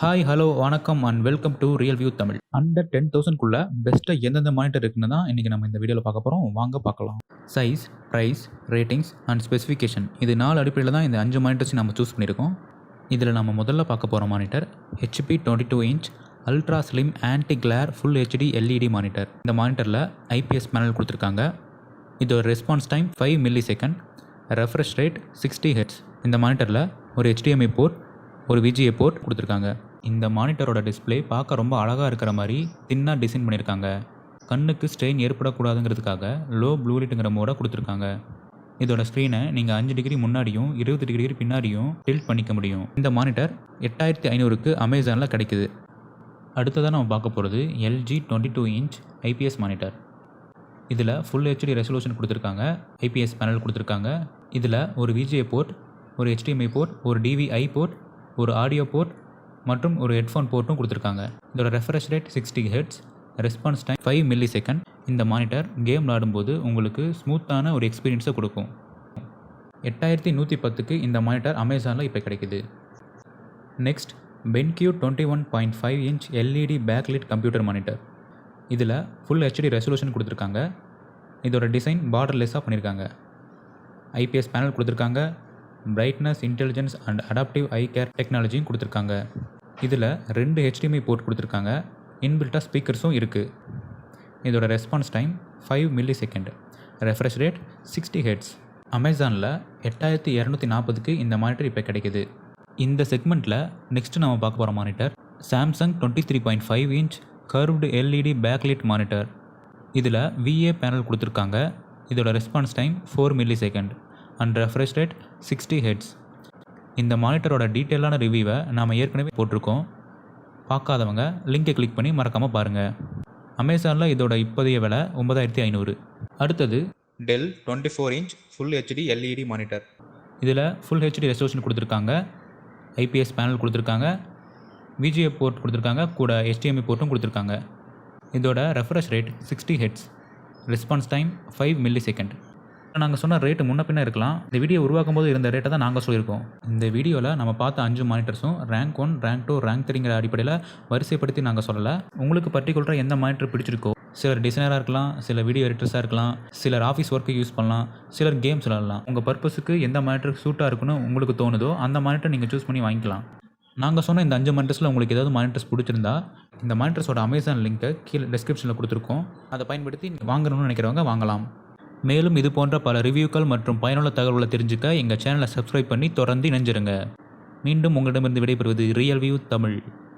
Hi hello வணக்கம் and welcome to Real View Tamil. Under 10,000க்குள்ள பெஸ்ட்டாக எந்தெந்த மானிட்டர் இருக்குன்னு தான் இன்றைக்கி நம்ம இந்த வீடியோவில் பார்க்க போகிறோம். வாங்க பார்க்கலாம். Size, price, ratings and specification இது 4 அடிப்படையில் தான் இந்த 5 மானிட்டர்ஸையும் நம்ம சூஸ் பண்ணியிருக்கோம். இதில் நம்ம முதல்ல பார்க்க போகிற monitor HP 22 inch ultra slim anti Clare full HD LED monitor. இந்த மானிட்டரில் IPS பேனல் கொடுத்துருக்காங்க. இதோட response time 5 milli second, refresh rate 60 Hz. இந்த மானிட்டரில் ஒரு HDMI போர்ட், ஒரு VGA போர்ட் கொடுத்துருக்காங்க. இந்த மானிட்டரோட டிஸ்பிளே பார்க்க ரொம்ப அழகாக இருக்கிற மாதிரி தின்னாக டிசைன் பண்ணியிருக்காங்க. கண்ணுக்கு ஸ்ட்ரெயின் ஏற்படக்கூடாதுங்கிறதுக்காக லோ ப்ளூ லைட்டுங்கிற மோட கொடுத்துருக்காங்க. இதோட ஸ்க்ரீனை நீங்கள் 5 டிகிரி முன்னாடியும் 20 டிகிரி பின்னாடியும் டில்ட் பண்ணிக்க முடியும். இந்த மானிட்டர் 8500க்கு அமேசானில் கிடைக்குது. அடுத்ததாக நம்ம பார்க்க போகிறது LG 22 இன்ச் IPS மானிட்டர். இதில் ஃபுல் HD ரெசல்யூஷன் கொடுத்துருக்காங்க. IPS பேனல் கொடுத்துருக்காங்க. இதில் ஒரு VGA போர்ட், ஒரு HDMI போர்ட், ஒரு DVI போர்ட், ஒரு ஆடியோ போர்ட் மற்றும் ஒரு ஹெட்ஃபோன் போர்ட்டும் கொடுத்துருக்காங்க. இதோட refresh rate 60 Hz, response time 5 milli second. இந்த மானிட்டர் கேம் விளாடும்போது உங்களுக்கு ஸ்மூத்தான ஒரு எக்ஸ்பீரியன்ஸை கொடுக்கும். 8110க்கு இந்த மானிட்டர் அமேசானில் இப்போ கிடைக்குது. Next BenQ 21.5 inch LED backlit computer monitor. இதில் ஃபுல் HD ரெசல்யூஷன் கொடுத்துருக்காங்க. இதோட டிசைன் பார்டர்லெஸ்ஸாக பண்ணியிருக்காங்க. IPS பேனல் கொடுத்துருக்காங்க. Brightness, intelligence and adaptive eye care டெக்னாலஜியும் கொடுத்துருக்காங்க. இதில் 2 HDMI போர்ட் கொடுத்துருக்காங்க. இன்பில்ட்டாக ஸ்பீக்கர்ஸும் இருக்குது. இதோட response time 5 milli second, refresh rate 60 Hz. அமேசானில் 8240க்கு இந்த மானிட்டர் இப்போ கிடைக்குது. இந்த செக்மெண்ட்டில் நெக்ஸ்ட்டு நம்ம பார்க்க போகிற monitor Samsung 23.5 inch curved LED backlit monitor. இதில் VA பேனல் கொடுத்துருக்காங்க. இதோட response time 4 milli second and refresh rate 60 Hz. இந்த மானிட்டரோட டீட்டெயிலான ரிவ்யூவை நாம் ஏற்கனவே போட்டிருக்கோம். பார்க்காதவங்க லிங்கை கிளிக் பண்ணி மறக்காமல் பாருங்கள். அமேசானில் இதோட இப்போதைய விலை 9500. அடுத்தது Dell 24 inch full HD LED monitor. இதில் ஃபுல் HD ரெசல்யூஷன் கொடுத்துருக்காங்க. IPS பேனல் கொடுத்துருக்காங்க. VGA போர்ட் கொடுத்துருக்காங்க. கூட HDMI போர்ட்டும் கொடுத்துருக்காங்க. இதோட refresh rate 60 Hz, response time 5 milli second. நாங்கள் சொன்ன ரேட்டு முன்ன பின்ன இருக்கலாம். இந்த வீடியோ உருவாக்கும் போது இருந்த ரேட்டை தான் நாங்கள் சொல்லியிருக்கோம். இந்த வீடியோவில் நம்ம பார்த்த 5 மானிட்டர்ஸும் ரேங்க் 1, ரேங்க் 2, ரேங்க் 3ங்கிற அடிப்படையில் வரிசைப்படுத்தி நாங்கள் சொல்லலை. உங்களுக்கு பர்டிகுலராக எந்த மானிட்டர் பிடிச்சிருக்கோ, சிலர் டிசைனராக இருக்கலாம், சில வீடியோ எடிட்டர்ஸாக இருக்கலாம், சிலர் ஆஃபீஸ் ஒர்க்கு யூஸ் பண்ணலாம், சிலர் கேம்ஸ் விளாடலாம். உங்கள் பர்பஸுக்கு எந்த மானிட்டர் சூட்டாக இருக்குன்னு உங்களுக்கு தோணுதோ அந்த மானிட்டர் நீங்கள் சூஸ் பண்ணி வாங்கிக்கலாம். நாங்கள் சொன்ன இந்த 5 மானிட்டர்ஸில் உங்களுக்கு ஏதாவது மானிட்டர்ஸ் பிடிச்சிருந்தா இந்த மானிட்டர்ஸோட அமேசான் லிங்க்கை கீழே டிஸ்கிரிப்ஷனில் கொடுத்துருக்கோம். அதை பயன்படுத்தி வாங்கணும்னு நினைக்கிறவங்க வாங்கலாம். மேலும் இது போன்ற பல ரிவ்யூக்கள் மற்றும் பயனுள்ள தகவல்களை தெரிஞ்சுக்க எங்கள் சேனலை சப்ஸ்கிரைப் பண்ணி தொடர்ந்து இணைஞ்சிருங்க. மீண்டும் உங்களிடமிருந்து விடைபெறுவது ரியல் வியூ தமிழ்.